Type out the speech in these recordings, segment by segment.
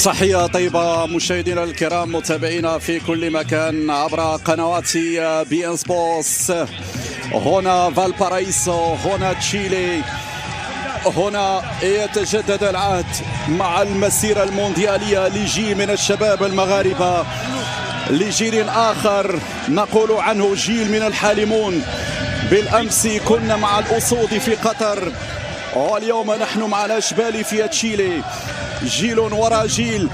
تحية طيبة مشاهدينا الكرام متابعينا في كل مكان عبر قنوات بي ان سبورتس. هنا فالبارايسو، هنا تشيلي، هنا يتجدد العهد مع المسيرة المونديالية لجيل من الشباب المغاربة، لجيل آخر نقول عنه جيل من الحالمون. بالأمس كنا مع الأسود في قطر، واليوم نحن مع الأشبال في تشيلي. جيل وراء جيل،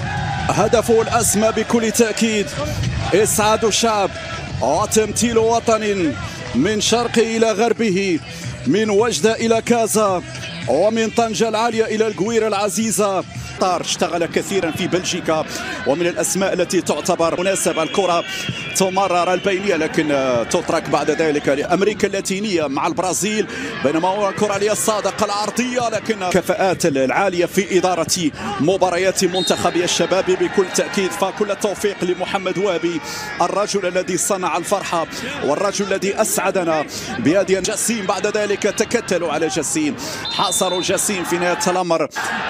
هدفه الأسمى بكل تأكيد إسعاد شعب وتمثيل وطن من شرقه إلى غربه، من وجدة إلى كازا، ومن طنجة العالية إلى القويرة العزيزة. اشتغل كثيرا في بلجيكا، ومن الأسماء التي تعتبر مناسبة. الكرة تمرر البينية لكن تترك بعد ذلك لأمريكا اللاتينية مع البرازيل، بينما هو الكرة الصادقة العرضية، لكن كفاءات العالية في إدارة مباريات منتخب الشباب بكل تأكيد. فكل التوفيق لمحمد وهبي، الرجل الذي صنع الفرحة والرجل الذي أسعدنا بهذه. جسيم بعد ذلك تكتلوا على جسيم، حاصروا جسيم في نهاية الأمر.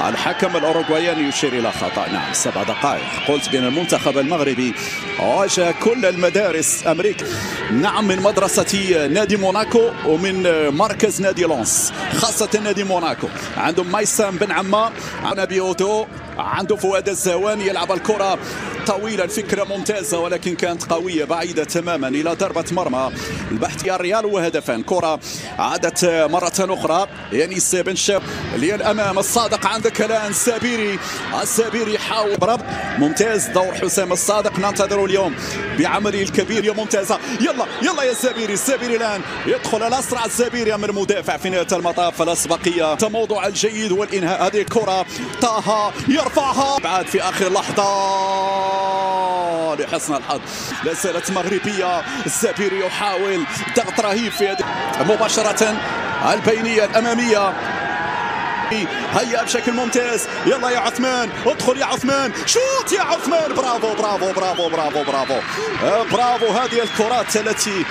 الحكم الأوروغواي يشير إلى خطأ. نعم 7 دقائق. قلت بأن المنتخب المغربي واجه كل المدارس أمريكا، نعم، من مدرسة نادي موناكو ومن مركز نادي لونس، خاصة نادي موناكو. عندهم ميسام بن عما، نبي أوتو، عنده فؤاد الزواني يلعب الكرة طويلة. الفكرة ممتازة ولكن كانت قوية بعيدة تماما إلى ضربة مرمى. البحث يا الريال وهدفان. كرة عادت مرة أخرى يانيس بن شاب للأمام. الصادق عندك الآن السابيري، السابيري يحاول بربط. ممتاز دور حسام الصادق، ننتظر اليوم بعمله الكبير. ممتازة، يلا يا السابيري. السابيري الآن يدخل الأسرع، السابيري من المدافع في نهاية المطاف. الأسبقية، التموضع الجيد والإنهاء. هذه الكرة طه يرفعها بعد في آخر لحظة لحسن الحظ. لا زالت مغربية. السابيري يحاول ضغط رهيب في هذه مباشرة البينية الأمامية. هيا بشكل ممتاز. يلا يا عثمان، ادخل يا عثمان، شوت يا عثمان. برافو برافو برافو برافو برافو برافو. هذه الكرات التي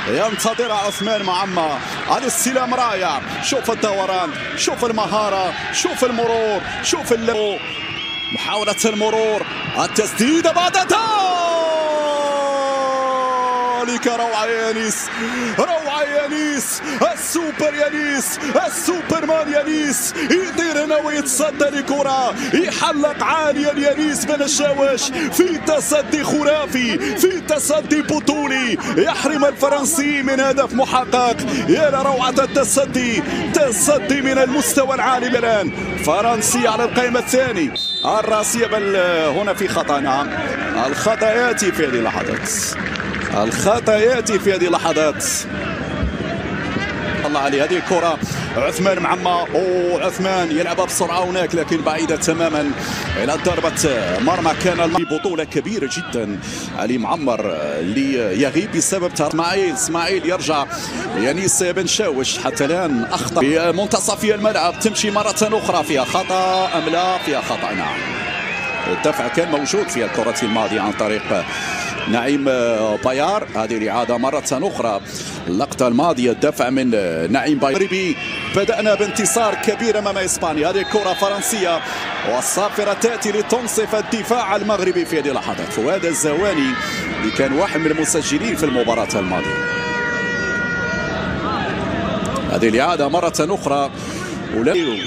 ينتظرها عثمان معما. الاستلام رائع. شوف الدوران، شوف المهارة، شوف المرور، شوف محاولة المرور، التسديدة بعد ذلك. روعة يانيس، روعة يانيس، السوبر يانيس، السوبرمان يانيس. يطير هنا ويتصدى لكرة، يحلق عاليا يانيس بن الشواش في تصدي خرافي، في تصدي بطولي، يحرم الفرنسي من هدف محقق. يا لروعة التصدي، تصدي من المستوى العالي. الآن فرنسي على القائم الثاني، الراسية. بل هنا في خطأ. نعم، الخطأ يأتي في هذه اللحظات، الخطأ يأتي في هذه اللحظات. الله عليه. هذه الكرة عثمان معما، عثمان يلعبها بسرعة هناك لكن بعيدة تماما إلى ضربة مرمى. كان بطولة كبيرة جدا علي معمر اللي يغيب بسبب اسماعيل يرجع. يانيس بن شاوش حتى الآن أخطأ في منتصف الملعب. تمشي مرة أخرى، فيها خطأ أم لا؟ فيها خطأ. نعم، الدفع كان موجود في الكرة الماضية عن طريق نعيم بايار. هذه الإعادة مرة أخرى. اللقطة الماضية الدفع من نعيم بايار. بدأنا بانتصار كبير أمام إسبانيا. هذه الكرة فرنسية والصافرة تأتي لتنصف الدفاع المغربي في هذه اللحظات. فؤاد الزواني اللي كان واحد من المسجلين في المباراة الماضية. هذه الإعادة مرة أخرى،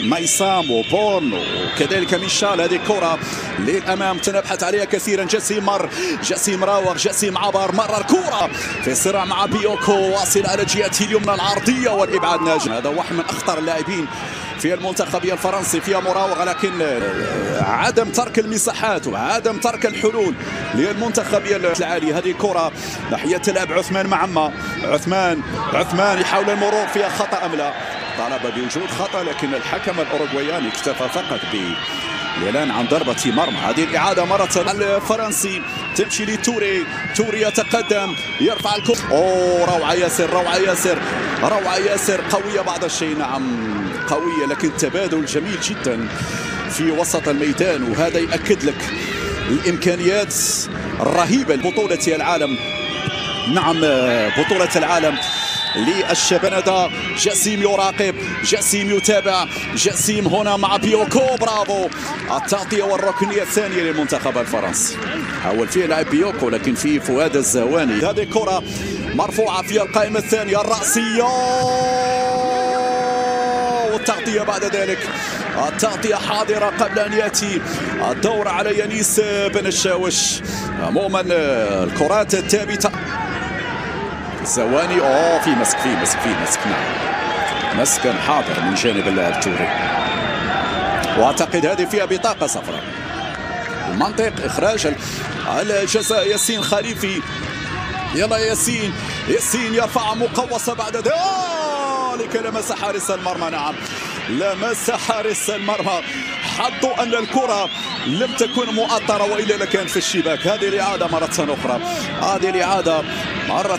ميسام وبون وكذلك ميشال. هذه الكرة للأمام تنبحث عليها كثيرا. جسيم راوغ، جسيم عبر، مرة الكرة في صراع مع بيوكو، واصل على جهته اليمنى العرضية والإبعاد ناجم. هذا واحد من أخطر اللاعبين في المنتخب الفرنسي، فيها مراوغة لكن عدم ترك المساحات وعدم ترك الحلول للمنتخب العالي. هذه كرة ناحية لعب عثمان معما. عثمان يحاول المرور، فيها خطأ أم لا؟ طالب بوجود خطأ لكن الحكم الأوروغواياني اكتفى فقط بالإعلان عن ضربة مرمى. هذه الإعادة مرة الفرنسي، تمشي لتوري. توري يتقدم، يرفع الكرة. روعة ياسر، روعة ياسر، روعة ياسر، قوية بعض الشيء. نعم قوية لكن تبادل جميل جدا في وسط الميدان، وهذا يأكد لك الإمكانيات الرهيبة لبطولة العالم. نعم بطولة العالم للشبنة. جسيم يراقب، جسيم يتابع، جسيم هنا مع بيوكو. برافو، التغطية والركنية الثانية للمنتخب الفرنسي. حاول فيه لاعب بيوكو لكن فيه فؤاد الزواني. هذه كرة مرفوعة في القائمة الثانية الرأسية، والتغطية بعد ذلك. التغطية حاضرة قبل أن يأتي الدور على يانيس بن الشاوش. عموما الكرات الثابتة. الزواني في مسك نعم، مسك حاضر من جانب اللاعب توري، واعتقد هذه فيها بطاقة صفراء. المنطق إخراج الجزاء ياسين خليفي. يلا ياسين يرفع مقوسة بعد ذلك لمس حارس المرمى. نعم، لمس حارس المرمى. حظوا أن الكرة لم تكن مؤطرة وإلا لكان في الشباك. هذه الإعادة مرة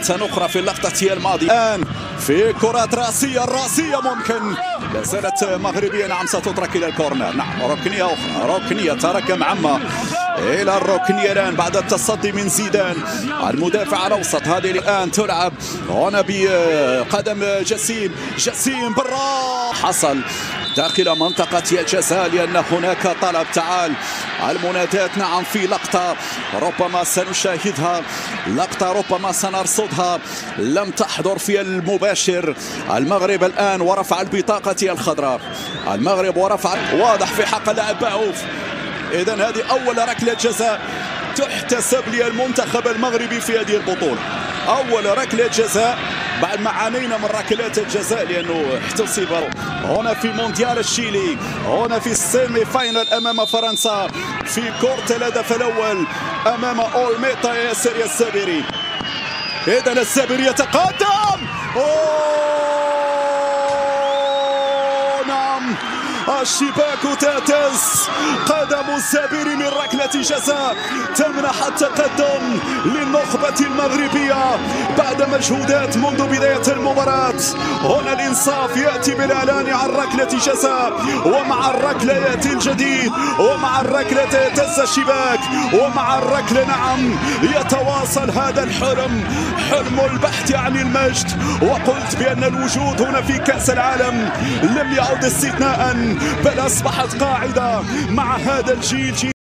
أخرى في اللقطة الماضية. الآن في كرات رأسية، الرأسية ممكن لا زالت مغربية. نعم، ستترك إلى الكورنر. نعم، ركنية أخرى، ركنية تراكم عما إلى الركنية الآن بعد التصدي من زيدان المدافع الأوسط. هذه الآن تلعب هنا بقدم جسيم بالراس. حصل داخل منطقة الجزاء لأن هناك طلب. تعال المنادات. نعم، في لقطة ربما سنشاهدها، لقطة ربما سنرصدها، لم تحضر في المباشر. المغرب الآن ورفع البطاقة الخضراء. المغرب ورفع، واضح في حق اللاعب باعوف. إذن هذه أول ركلة جزاء تحتسب للمنتخب المغربي في هذه البطولة. أول ركلة جزاء بعد ما عانينا من ركلات الجزاء لأنه احتسب هنا في مونديال الشيلي، هنا في السيمي فاينل أمام فرنسا، في كرة الهدف الأول أمام أولميتا ياسر السابري. إذن السابري يتقدم. نعم، الشباك تهتز. قدم السابري من ركلة جزاء تمنح التقدم للنخبة المغربية بعد مجهودات منذ بداية المباراة. هنا الإنصاف يأتي بالإعلان عن ركلة جزاء، ومع الركلة يأتي الجديد، ومع الركلة يهتز الشباك، ومع الركلة نعم يتواصل هذا الحلم، حلم البحث عن المجد. وقلت بأن الوجود هنا في كأس العالم لم يعد استثناء، بل أصبحت قاعدة مع هذا الجيل، جيل